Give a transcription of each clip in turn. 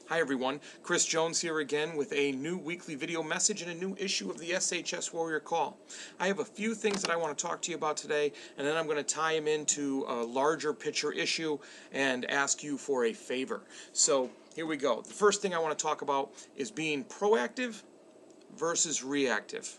Hi everyone, Chris Jones here again with a new weekly video message and a new issue of the SHS Warrior Call. I have a few things that I want to talk to you about today, and then I'm going to tie them into a larger picture issue and ask you for a favor. So here we go. The first thing I want to talk about is being proactive versus reactive.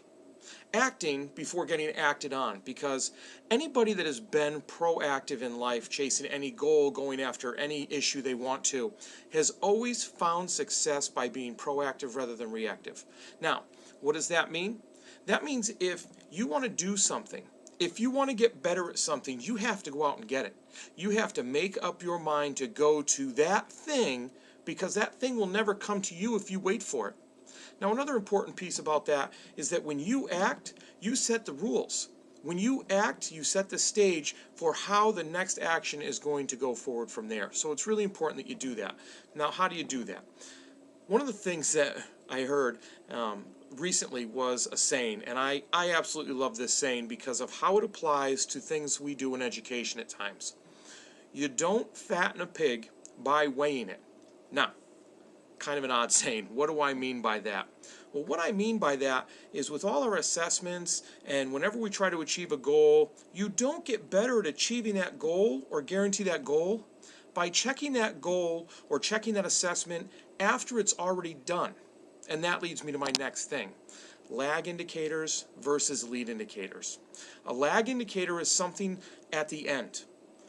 Acting before getting acted on, because anybody that has been proactive in life, chasing any goal, going after any issue they want to, has always found success by being proactive rather than reactive. Now, what does that mean? That means if you want to do something, if you want to get better at something, you have to go out and get it. You have to make up your mind to go to that thing, because that thing will never come to you if you wait for it. Now, another important piece about that is that when you act, you set the rules. When you act, you set the stage for how the next action is going to go forward from there. So it's really important that you do that. Now, how do you do that? One of the things that I heard recently was a saying, and I absolutely love this saying because of how it applies to things we do in education at times. You don't fatten a pig by weighing it. Now, kind of an odd saying. What do I mean by that? Well, what I mean by that is with all our assessments and whenever we try to achieve a goal, you don't get better at achieving that goal or guarantee that goal by checking that goal or checking that assessment after it's already done. And that leads me to my next thing. Lag indicators versus lead indicators. A lag indicator is something at the end.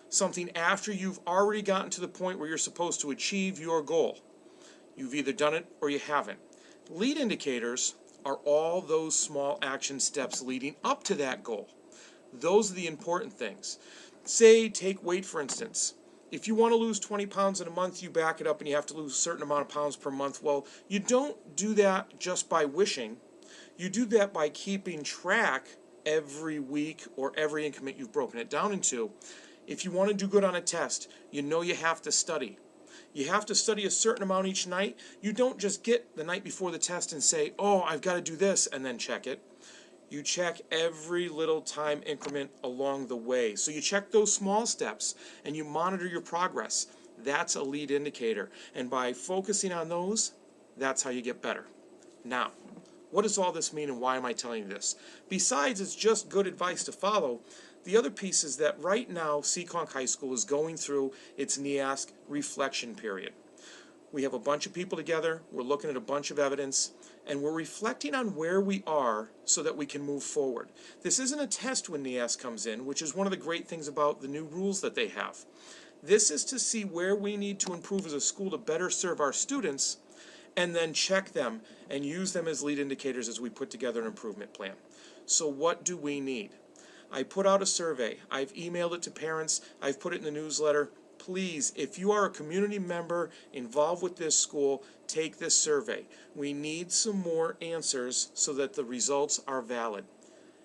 Something after you've already gotten to the point where you're supposed to achieve your goal. You've either done it or you haven't. Lead indicators are all those small action steps leading up to that goal. Those are the important things. Say, take weight for instance. If you want to lose 20 pounds in a month, you back it up and you have to lose a certain amount of pounds per month. Well, you don't do that just by wishing. You do that by keeping track every week or every increment you've broken it down into. If you want to do good on a test, you know you have to study. You have to study a certain amount each night. You don't just get the night before the test and say, oh, I've got to do this, and then check it. You check every little time increment along the way. So you check those small steps and you monitor your progress. That's a lead indicator. And by focusing on those, that's how you get better. Now, what does all this mean and why am I telling you this? Besides, it's just good advice to follow. The other piece is that right now, Seekonk High School is going through its NEASC reflection period. We have a bunch of people together, we're looking at a bunch of evidence, and we're reflecting on where we are so that we can move forward. This isn't a test when NEASC comes in, which is one of the great things about the new rules that they have. This is to see where we need to improve as a school to better serve our students, and then check them and use them as lead indicators as we put together an improvement plan. So what do we need? I put out a survey. I've emailed it to parents. I've put it in the newsletter. Please, if you are a community member involved with this school, take this survey. We need some more answers so that the results are valid.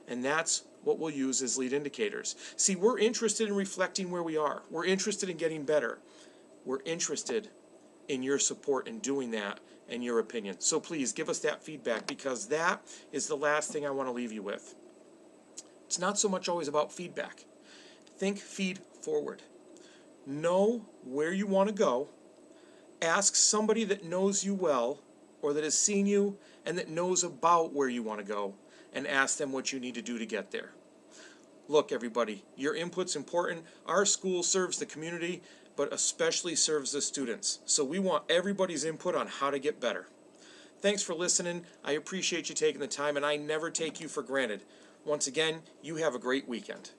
And that's what we'll use as lead indicators. See, we're interested in reflecting where we are. We're interested in getting better. We're interested in your support in doing that and your opinion. So please give us that feedback, because that is the last thing I want to leave you with. It's not so much always about feedback. Think feed forward. Know where you want to go. Ask somebody that knows you well or that has seen you and that knows about where you want to go, and ask them what you need to do to get there. Look, everybody, your input's important. Our school serves the community, but especially serves the students. So we want everybody's input on how to get better. Thanks for listening. I appreciate you taking the time, and I never take you for granted. Once again, you have a great weekend.